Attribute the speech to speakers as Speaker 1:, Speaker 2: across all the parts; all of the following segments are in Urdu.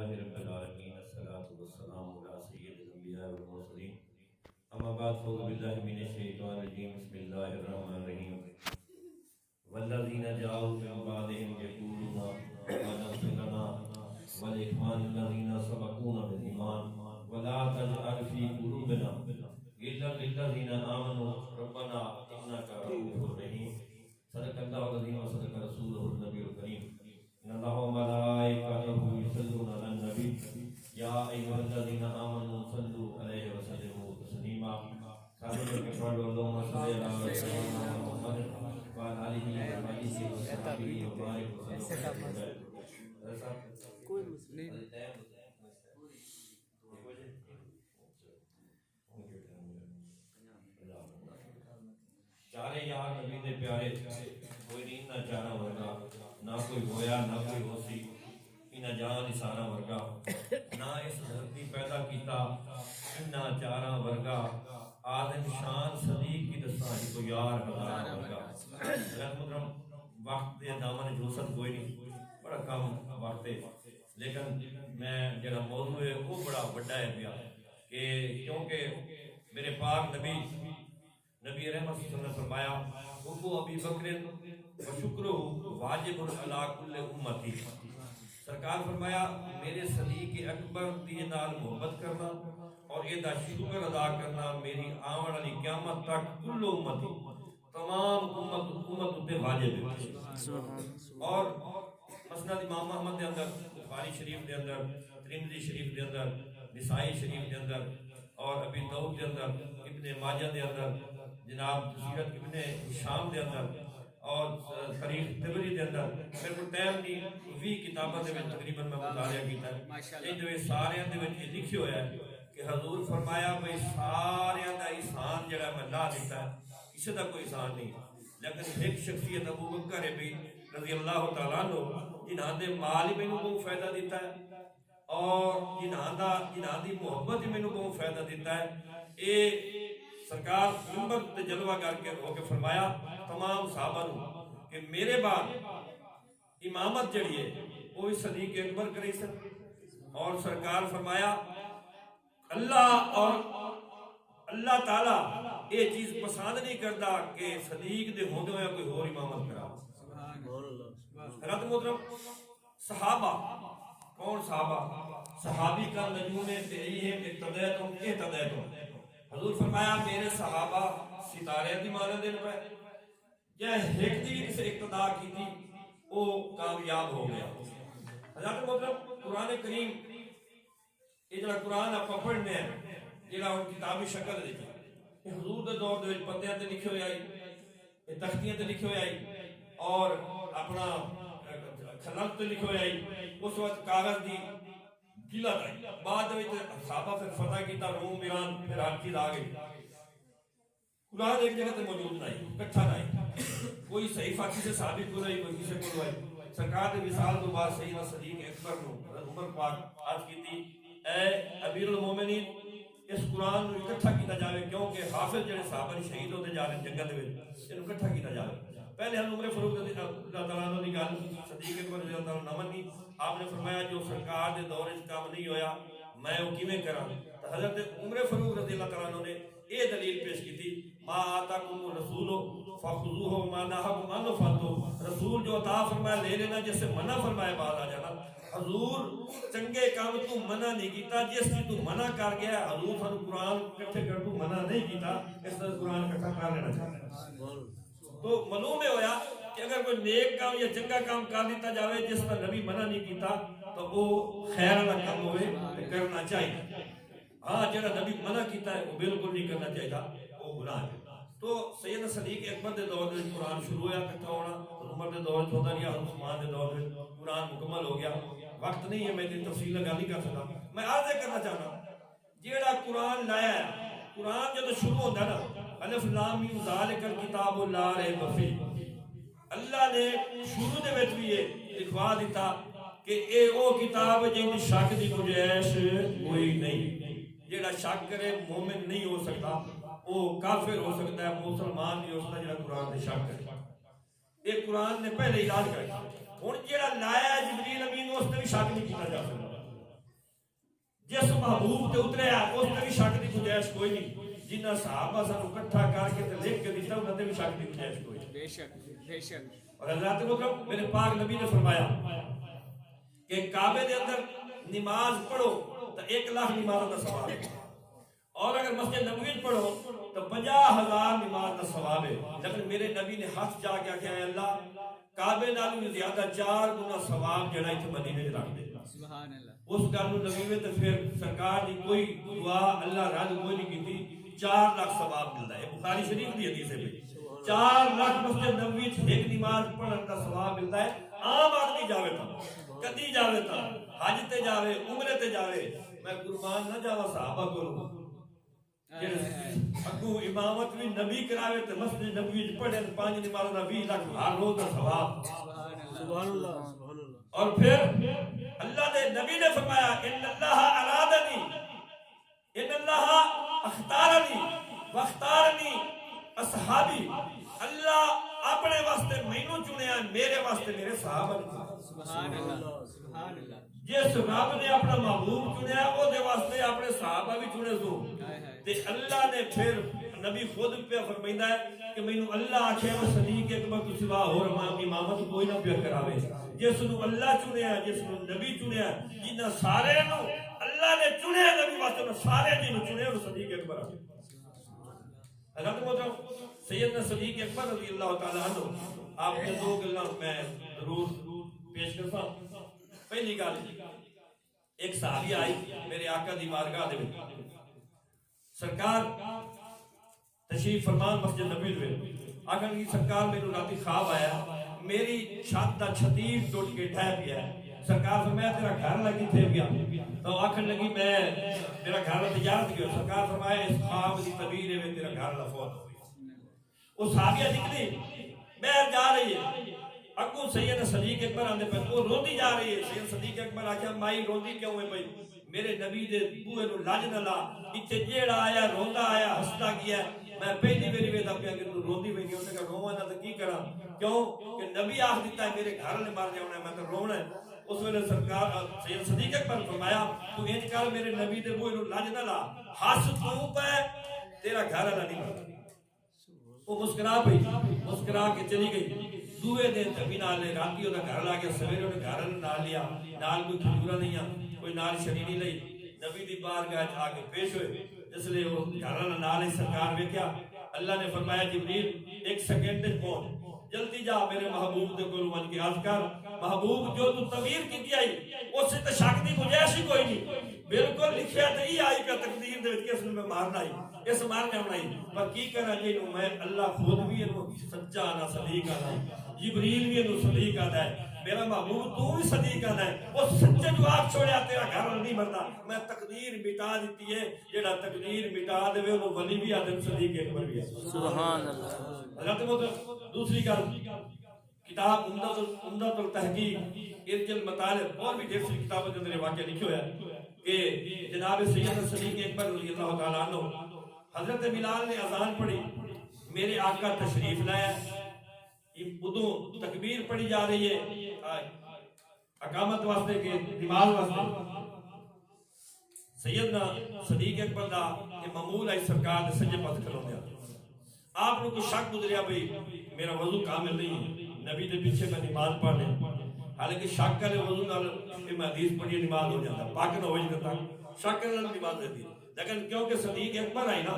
Speaker 1: لله رب العالمين الصلاة والسلام على سيد الأنبياء والمرسلين أما بعد فأعوذ بالله من الشيطان الرجيم بسم الله الرحمن الرحيم والذين جاءوا من بعدهم يقولون ربنا اغفر لنا ولإخواننا الذين سبقونا بالإيمان ولا تجعل في قلوبنا غلا للذين آمنوا ربنا إنك رؤوف رحيم صدق الله العظيم وصدق رسوله النبي الكريم إن الله وملائكته يصلون على النبي يا أيها الذين آمنوا صلوا عليه وسلموا تسليما اللهم صل على سيدنا محمد وعلى آله وصحبه وبارك وسلم چارے یار نبی دے پیارے کوئی نہیں نہ چارہ ورگا نہ کوئی ہویا نہ کوئی ہو سی انہ جان نسارہ ورگا نہ اس دھرتی پیدا کیتا انہ چارہ ورگا آدم شان صدیق کی دستانی کو یار ہزارہ ورگا رحمت مدرم وقت دے دامن جوست کوئی نہیں بڑا کم وقت ہے لیکن میں جنہ موضوع ہے وہ بڑا بڑا ہے بیا کہ کیونکہ میرے پاک نبی رحمت صلی اللہ علیہ وسلم نے فرمایا حب ابی بکر و شکرہ واجب علی کل امتی سرکار فرمایا میرے صدیق اکبر دی نال محبت کرنا اور یہ دا شکر ادا کرنا میری آمن علی قیامت تک کل امتی تمام امت تے واجب ہے اور مسند امام احمد دے اندر بخاری شریف دے اندر ترمذی شریف دے اندر نسائی شریف دے اندر اور ابی داؤد دے اندر ابن ماجہ دے اندر جناب سیرت ابن ہشام دے اندر اور تاریخ طبری دے اندر میرے کو ٹائم نہیں 20 کتاباں دے وچ تقریباً میں مطالعہ کیتا ہے یہ جو سارے دے وچ لکھیا ہوا ہے کہ حضور فرمایا بھئی سارے دا احسان جڑا میں لا دیتا ہے کسی دا کوئی احسان نہیں لیکن ایک شخصیت ابو بکر ہے بھی رضی اللہ تعالیٰ عنہ جنہاں دے مال ہی مینوں بہت فائدہ دیتا ہے اور جنہاں دی محبت ہی مینوں بہت فائدہ دیتا ہے اے سرکار منبر تے جلوہ کر کے ہو کے فرمایا تمام صحابہ نو کہ میرے بعد امامت جڑی ہے وہ اس صدیق اکبر کری سن اور سرکار فرمایا اللہ تعالیٰ یہ چیز پسند نہیں کرتا کہ صدیق دے ہوندے ہویا کوئی اور امامت کرا حضرت محترم صحابہ کون صحابہ صحابی کا نجوم تیری ہے اقتدیتم حضور فرمایا میرے صحابہ ستارے دی مانے دن پہ یا ایک دی سے اقتداء کی تھی وہ کامیاب ہو گیا حضرت محترم قرآن کریم یہ جڑا قرآن آپ پڑھنے ہیں جڑا ان کتابی شکل دیکھا حضور دے دور دے پتیاں تے لکھے ہوئے آئی تختیاں تے لکھے ہوئے آئی اور اپنا خلق تے لکھے ہوئے آئی اس وقت کاغذ دی قلت آئی بعد میں صحابہ پھر فتح کیتا روم ایران پھر ہر چیز آگئی قرآن ایک جگہ تے موجود نہیں کٹھا نہیں کوئی صحیفہ کسی ثابت کو نہیں کوئی کسی کو نہیں سرکار دے وصال تو بعد سیدنا صدیق اکبر نو عمر پاک عرض کی تھی اے امیر المومنین اس قرآن نو اکٹھا کیتا جاوے کیونکہ حافظ جڑے صحابہ شہید ہوتے جا رہے جنگل دے وچ انو اکٹھا کیتا جاوے پہلے ہم عمر فاروق رضی اللہ تعالیٰ عنہ دی گل صدیق اکبر رضی اللہ تعالیٰ عنہ نہ منی آپ نے فرمایا جو سرکار دے دور اس کام نہیں ہویا میں وہ کیویں کراں تو حضرت عمر فاروق رضی اللہ تعالیٰ عنہ نے یہ دلیل پیش کی تھی ما آتاکم الرسول فخذوہ وما نہاکم عنہ فانتہوا رسول جو عطا فرمایا لے لینا جس سے منع فرمایا بعد آ جانا حضور چنگے کام تو منع نہیں کیتا جس کی تو منع کر گیا حضور سانو قرآن کٹھے کر تو منع نہیں کیتا اس طرح قرآن کٹھا کر لینا چاہتا ہے تو معلوم ہے ہویا کہ اگر کوئی نیک کام یا چنگا کام کر دیتا جاوے جس پر نبی منع نہیں کیتا تو وہ خیر والا کام ہوئے کرنا چاہیے ہاں جڑا نبی منع کیتا ہے وہ بالکل نہیں کرنا چاہیے وہ گناہ ہے تو سیدنا صدیق اکبر دے دور میں قرآن شروع ہوا کٹھا ہونا عمر دے دور چھوٹا رہا عثمان دے دور میں قرآن مکمل ہو گیا وقت نہیں ہے میں تفصیل لگا نہیں کر سکتا میں عرض کرنا چاہتا جیڑا قرآن لایا ہے قرآن جب شروع ہوتا ہے نا الف لام میم ذالک الکتاب لا ریب فیہ اللہ نے شروع دے وچ بھی یہ لکھوا دیتا کہ اے او کتاب جن شک دی گنجائش کوئی نہیں جیڑا شک کرے مومن نہیں ہو سکتا وہ کافر ہو سکتا ہے مسلمان نہیں ہو سکتا جیڑا قرآن دے شک کرے یہ قرآن نے پہلے علاج کر دیا ہن جیڑا لایا جبریل امین اس تے بھی شک نہیں کیتا جا سکتا جس محبوب تے اتریا اس تے بھی شک دی گنجائش کوئی نہیں. جنہ صحابہ سانو اکٹھا کر کے تے لکھ کے دتا انہاں تے بھی شک دی گنجائش کوئی نہیں. بے شک بے شک. اور حضرات محترم میرے پاک نبی نے فرمایا کہ کعبے دے اندر نماز پڑھو تو 1,00,000 نماز کا ثواب ہے، اور اگر مسجد نبوی پڑھو تو 50,000 نماز کا ثواب ہے. لیکن میرے نبی نے ہاتھ جا کے کہا ہے اللہ کعبے نالوں زیادہ 4 گنا ثواب جڑا ایتھے مدینے وچ رکھ دے. سبحان اللہ. اس گل نوں نبی نے تے پھر سرکار دی کوئی دعا اللہ رد کوئی نہیں کیتی. 4 لاکھ ثواب ملدا ہے. بخاری شریف دی حدیث ہے 4 لاکھ مسجد نبوی وچ ایک نماز پڑھن کا ثواب ملدا ہے. عام آدمی جاوے تا کدی جاوے تا حج تے جاوے عمرے تے جاوے میں قربان نہ جاواں صحابہ کولوں اگو امامت بھی نبی کراوے تے مسجد نبوی وچ پڑھے 5 نمازاں دا 20 لاکھ ہر روز دا ثواب. سبحان اللہ سبحان اللہ. اور پھر اللہ دے نبی نے فرمایا ان اللہ ارادنی ان اللہ اختارنی واختارنی اصحابی. اللہ اپنے واسطے مینوں چنیا میرے واسطے میرے صحابہ نے. سبحان اللہ سبحان اللہ. جس رب نے اپنا محبوب چنیا او دے واسطے اپنے صحابہ بھی چنے سو. تے اللہ نے پھر نبی خود پہ فرمائندا ہے کہ مینوں اللہ آکھے وہ صدیق اکبر تو سوا اور امامت کوئی نہ پیا کراوے. جس نو اللہ چنیا جس نو نبی چنیا جنہ سارے نو اللہ نے چنیا نبی واسطے سارے جنوں چنیا وہ صدیق اکبر ہے. حضرت محترم سیدنا صدیق اکبر رضی اللہ تعالی عنہ آپ نے 2 گلاں میں ضرور پیش کرتا. پہلی گل ایک صحابی آئی میرے آقا دی بارگاہ دے وچ سرکار تشریف فرمان مسجد نبوی وچ آکھن کی سرکار میرے راتی خواب آیا میری چھت دا چھتیر ٹوٹ کے ڈھہ پیا ہے. سرکار فرمایا تیرا گھر لگی تھے گیا تو آکھن لگی میں میرا گھر تجارت گیا. سرکار فرمایا اس خواب دی تعبیر ہے تیرا گھر لفوت ہو گیا. وہ صحابیہ نکلی باہر جا رہی ہے اگوں سید صدیق اکبر آندے پہ وہ روندی جا رہی ہے. سید صدیق اکبر آکھیا مائی روندی کیوں ہے بھائی میرے نبی دے بوئے نو لج نہ لا ایتھے جیڑا آیا روندا آیا ہسدا گیا میں پہلی میری ویدا پیا کہ تو روندی وی نہیں. اس نے کہا روواں نہ تے کی کراں کیوں کہ نبی آکھ دیتا ہے میرے گھر نے مار جاونا ہے میں تو رونا ہے. اس ویلے سرکار سید صدیق اکبر فرمایا تو انج کر میرے نبی دے بوئے نو لج نہ لا ہس تو پے تیرا گھر والا نہیں مردا. وہ مسکرا پئی مسکرا کے چلی گئی. دوے دن تبھی نال لے راتی دا گھر لا کے سویرے انہیں گھر نال لیا نال کوئی کھجورا نہیں کوئی نال شری نہیں لئی. نبی دی بارگاہ آ کے پیش ہوئے جس لئے وہ گھر نال سرکار ویکھیا. اللہ نے فرمایا جبریل 1 سیکنڈ پہنچ جلدی جا میرے محبوب دے کول ون کے عرض کر محبوب جو تو تعبیر کی آئی اس سے تو شک دی گنجائش ہی کوئی نہیں. بالکل لکھیا تے ہی آئی پہ تقدیر دے وچ کس نے میں مارنا ہی اس مارنے ہونا ہی پر کی کرنا جی میں اللہ خود بھی انہوں سچا آنا صدیق آنا ہے جبریل بھی انہوں صدیق آنا ہے میرا محبوب تو بھی صدیق آنا ہے. وہ سچے جواب چھوڑیا تیرا گھر نہیں مردا میں تقدیر مٹا دیتی ہے جیڑا تقدیر مٹا دے وہ ولی بھی آدم صدیق اکبر بھی ہے. سبحان اللہ. حضرت محترم دوسری گل کتاب عمدۃ التحقیق ارج المطالب اور بھی ڈھیر سی کتابوں کے اندر واقعہ لکھے ہویا ہے کہ جناب سید صدیق اکبر رضی اللہ تعالیٰ عنہ حضرت بلال نے اذان پڑھی میرے آقا تشریف لایا ادوں تکبیر پڑھی جا رہی ہے اقامت واسطے کے نماز واسطے. سیدنا صدیق اکبر دا کہ معمول ہے سرکار دے سجے پاس کھلو دیا. آپ نے کوئی شک گزریا بھئی میرا وضو کامل نہیں ہے نبی دے پیچھے میں نماز پڑھ لیں حالانکہ شک کرے وضو نال کہ میں حدیث پڑھی نماز ہو جاتا پاک نہ ہو جاتا شک کرے نماز دیتی. لیکن کیونکہ صدیق اکبر آئی نا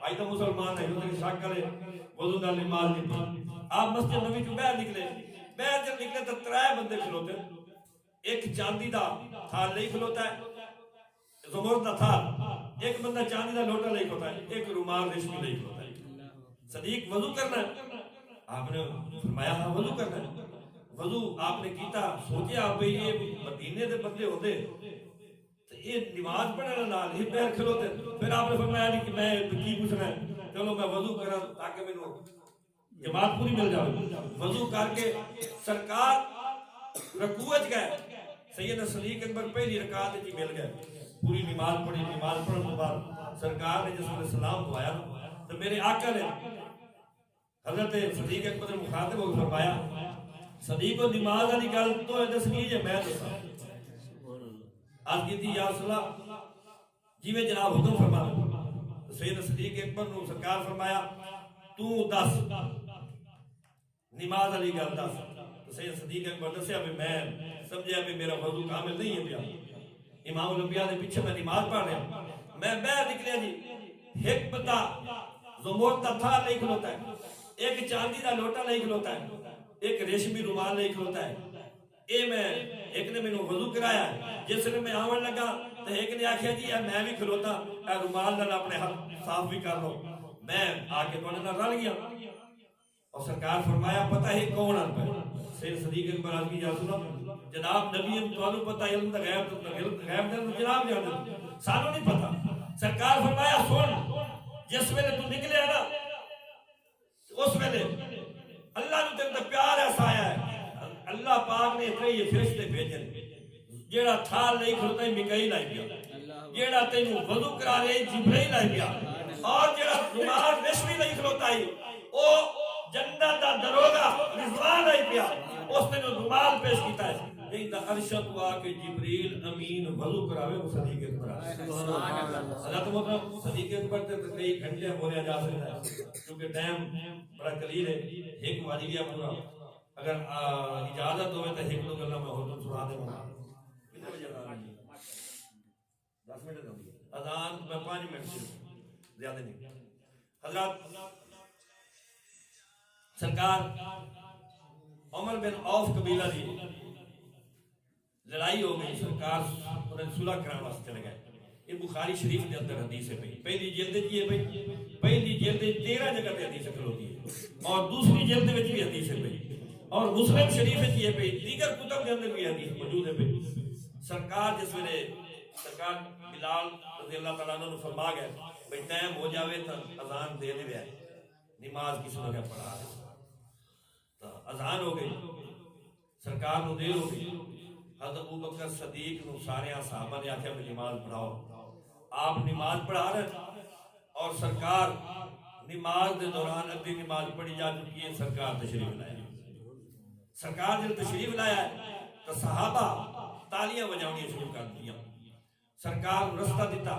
Speaker 1: آئی تو مسلمان ہے تو شک کرے وضو نال نماز نہیں پڑھی. آپ مسجد نبی کو باہر نکلے باہر جب نکلے تو 3 بندے کھلوتے ایک چاندی دا تھال نہیں کھلوتا ہے زمرد دا تھال ایک بندہ چاندی دا لوٹا نہیں کھلوتا ہے ایک رومال ریشمی نہیں کھلوتا ہے. صدیق وضو کرنا ہے آپ نے فرمایا ہاں وضو کرنا ہے. وضو آپ نے کیتا سوچے آپ بھئی یہ مدینے دے بندے ہوتے تو یہ نماز پڑھنے نال ہی پیر کھلوتے. پھر آپ نے فرمایا نہیں کہ میں کی پوچھنا ہے چلو میں وضو کرا تاکہ میں جماعت پوری مل جائے. وضو کر کے سرکار رکوع وچ گئے سیدنا صدیق اکبر پہلی رکعت وچ مل گئے پوری نماز پڑھی. نماز پڑھنے کے بعد سرکار نے جس وقت سلام دعایا تو میرے آقا نے حضرت صدیق اکبر نے مخاطب ہو فرمایا صدیق و نماز والی گل تو دسنی ہے میں دساں. آج کی تھی یا رسول اللہ جی میں جناب حکم فرما سید صدیق اکبر نو سرکار فرمایا تو دس نماز علی گل دس تو سید صدیق اکبر دسیا بھی میں سمجھا بھی میرا وضو کامل نہیں ہے پیا امام الانبیاء دے پیچھے میں نماز پڑھ رہا میں باہر نکلیا جی ایک بتا زمور دا تھا نہیں کھلوتا ہے ایک چاندی دا لوٹا نہیں کھلوتا ہے ایک ریشمی رومال نہیں کھلوتا ہے اے میں ایک نے مینوں وضو کرایا جس نے میں آون لگا تو ایک نے آخیا جی میں بھی کھلوتا اے رومال نال اپنے ہاتھ صاف بھی کر لو میں آ کے تواڈے نال رل گیا اور سرکار فرمایا پتہ ہے کون آن پہ سید صدیق اکبر آج کی جا سنا جناب نبی تانوں پتہ علم دا غیب دا جناب جان سانوں نہیں پتہ سرکار فرمایا سن جس ویلے تو نکلے نا اس ویلے اللہ نے تیرے تے پیار ایسا آیا ہے اللہ پاک نے اتنے یہ فرشتے بھیجے جیڑا تھال نہیں کھلوتا ہے میکائیل آئی پیا جیڑا تینوں وضو کرا رہے جبرائیل آئی پیا اور جیڑا رومال ریشمی نہیں کھلوتا ہے او جنت دا دروگا رضوان آئی پیا اس نے جو رومال پیش کیتا ہے ایک دا عرشت ہوا کہ جبریل امین وضو کراوے وہ صدیق اکبر حضرت محترم صدیق اکبر تے کئی گھنٹے بولیا جا سکتا ہے کیونکہ ٹائم بڑا قلیل ہے ایک واجی گیا پورا اگر اجازت ہوئے تو ایک دو گلا میں ہوتا سنا دے مانا کتنے بجے اذان ہے 10 منٹ ہوتی ہے اذان میں 5 منٹ سے زیادہ نہیں حضرات سرکار عمر بن عوف قبیلہ دی لڑائی ہو گئی سرکار انہیں صلح کرانے واسطے چلے گئے یہ بخاری شریف کے اندر حدیث ہے پہلی جلد کی ہے بھائی پہلی جلد 13 جگہ پہ حدیث کھلوتی ہے اور دوسری جلد میں بھی حدیث ہے بھائی اور مسلم شریف کی ہے بھائی دیگر کتب کے اندر بھی حدیث موجود ہے بھائی سرکار جس ویلے سرکار بلال رضی اللہ تعالیٰ عنہ فرما گئے بھائی ٹائم ہو جاوے تو اذان دے دے نماز کسی نے پڑھا تو اذان ہو گئی سرکار نو دیر ہو گئی حضرت ابوبکر صدیق نو سارے صحابہ نے آخیا میں نماز پڑھاؤ آپ نماز پڑھا رہے اور سرکار نماز دے دوران ادھی نماز پڑھی جا چکی ہے سرکار تشریف لایا سرکار جب تشریف لایا ہے تو صحابہ تالیاں بجاؤنی شروع کر دیا سرکار رستہ دیتا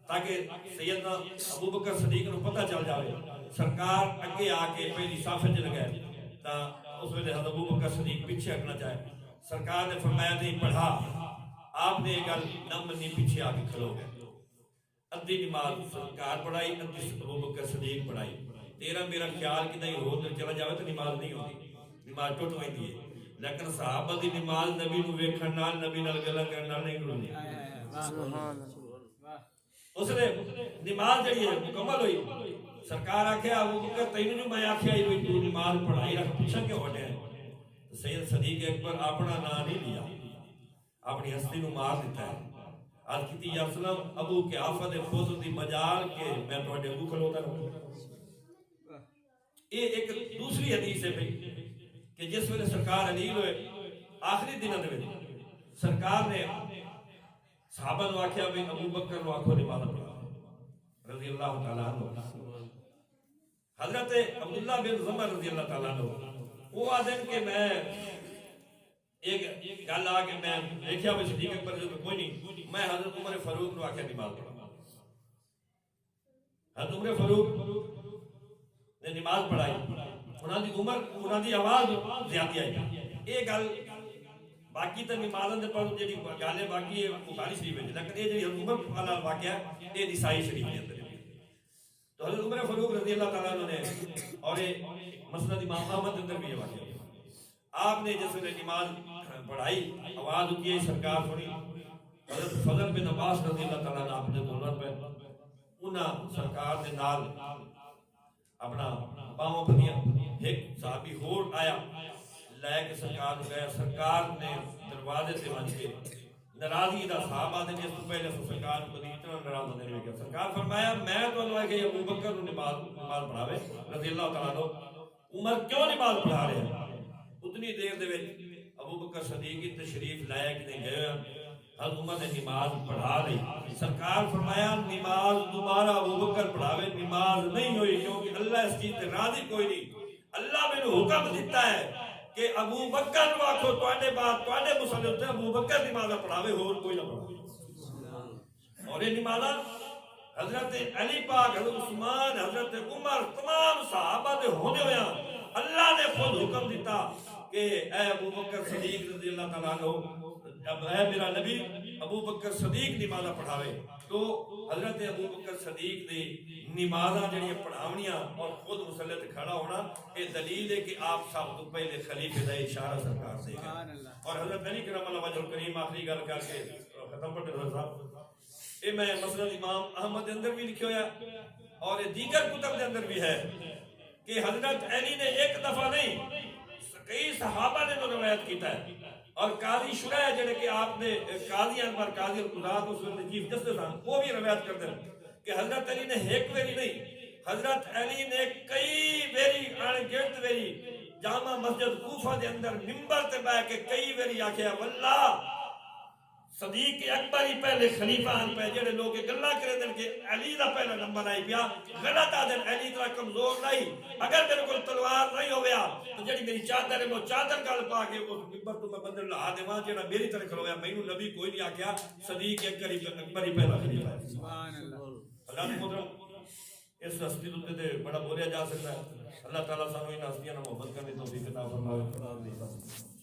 Speaker 1: تاکہ سیدنا ابوبکر صدیق نو پتہ چل جاوے سرکار اگے آ کے پہلی صافے چ لگائے تا اس ویلے حضرت ابوبکر صدیق پیچھے ہٹنا چاہے سرکار نے فرمایا نہیں پڑھا آپ نے گل نہ منی پیچھے آ کے کھلو گئے ادھی نماز سرکار پڑھائی ادھی ابوبکر صدیق پڑھائی تیرا میرا خیال کہ نہیں ہو تو چلا جاوے تو نماز نہیں ہوتی نماز ٹوٹ ہوئی ہے لیکن صحابہ دی نماز نبی نو ویکھن نال نبی نال گلاں کرن نال نہیں ٹوٹدی سبحان اللہ اس نے نماز جڑی ہے مکمل ہوئی سرکار آکھیا ابوبکر تینوں جو میں آکھیا ہے تو نماز پڑھائی رکھ پیچھے کیوں ہٹے سید صدیق اکبر اپنا نام نہیں لیا اپنی ہستی نو مار دیتا ہے آج کیتی یا سلام ابو کے آفت خود دی مجال کے میں تواڈے ابو کھلوتا رہوں یہ ایک دوسری حدیث ہے بھائی کہ جس ویلے سرکار علیل ہوئے آخری دنوں دے وچ سرکار نے صحابہ نو آکھیا بھائی ابوبکر نو آکھو نماز پڑھا رضی اللہ تعالیٰ عنہ حضرت عبداللہ بن زمر رضی اللہ تعالیٰ عنہ وہ آدم کہ میں ایک گل آ کہ میں دیکھیا میں صدیق اکبر جو کوئی نہیں میں حضرت عمر فاروق نو آکھیا نماز پڑھا حضرت عمر فاروق نے نماز پڑھائی انہاں دی عمر انہاں دی آواز زیادہ آئی یہ گل باقی تو نمازاں دے پر جڑی گل باقی ہے بخاری شریف وچ لیکن یہ جڑی عمر والا واقعہ ہے یہ نسائی شریف کے اندر تو حضرت عمر فاروق رضی اللہ تعالیٰ عنہ نے اور مسند امام احمد اندر بھی یہ واقعہ آپ نے جس نے نماز پڑھائی آواز کی سرکار سنی حضرت فضل بن عباس رضی اللہ تعالیٰ عنہ آپ نے دولت پہ انہاں سرکار دے نال اپنا باہوں پھدیاں ایک صحابی ہور آیا لے کے سرکار گیا سرکار نے دروازے سے بن کے ناراضی دا صحابہ نے جس تو پہلے سرکار کو دی اتنا ناراض ہونے لگا سرکار فرمایا میں تو اللہ کہ ابوبکر کو نماز پڑھاوے رضی اللہ تعالیٰ عنہ عمر کیوں نماز پڑھا رہے ہیں اتنی دیر دے وچ ابوبکر صدیق تشریف لایا کہ نہیں گئے حضرت عمر نے نماز پڑھا لی سرکار فرمایا نماز دوبارہ ابوبکر پڑھاوے نماز نہیں ہوئی کیونکہ اللہ اس چیز تے راضی کوئی نہیں اللہ میں حکم دیتا ہے کہ ابو بکر نو آکھو تواڈے بعد تواڈے مسلم تے ابو بکر نماز پڑھاوے اور کوئی نہ پڑھاوے اور یہ نمازاں حضرت علی پاک، حضرت عثمان، حضرت عمر، تمام صحابہ دے ہونے ہویا اللہ نے خود حکم دیتا کہ اے ابو بکر صدیق رضی اللہ تعالیٰ عنہ، اب اے میرا نبی ابو بکر صدیق نمازاں پڑھاوے. تو حضرت ابو بکر صدیق دی نمازاں جڑیاں پڑھاونیاں اور خود مصلی تے کھڑا ہونا، یہ دلیل ہے کہ آپ سب تو پہلے خلیفے دا اشارہ سرکار سے ہے. اور حضرت علی کرم اللہ وجہ الکریم آخری گل کر کے ختم پڑھ رہا صاحب، یہ میں مسند امام احمد اندر بھی لکھے ہویا اور یہ دیگر کتب دے اندر بھی ہے کہ حضرت علی نے ایک دفعہ نہیں کئی صحابہ نے روایت کیتا ہے. اور قاضی شرح جڑے کہ آپ نے قاضی انور قاضی القضات اس وقت چیف جسٹس ہیں، وہ بھی روایت کرتے ہیں کہ حضرت علی نے ایک ویری نہیں، حضرت علی نے کئی ویری انگنت ویری جامع مسجد کوفہ دے اندر منبر تے بیٹھ کے کئی ویری آکھیا واللہ صدیق اکبر ہی پہلے خلیفہ ہیں پہ جڑے لوگ گلا کرے دن کہ علی دا پہلا نمبر آئی پیا غلط آدن علی طرح کمزور نہیں، اگر میرے کو تلوار نہیں ہو گیا تو جڑی میری چادر ہے وہ چادر گل پا کے اس ممبر تو میں بندر لہا دے وہاں جڑا میری طرح کھلویا مینوں نبی کوئی نہیں آکھیا صدیق اکبر ہی پہلا خلیفہ ہے. سبحان اللہ. اللہ محترم اس ہستی تے بڑا بولیا جا سکتا ہے. اللہ تعالیٰ سانو ان ہستیاں نال محبت کرنے توفیق عطا فرمائے.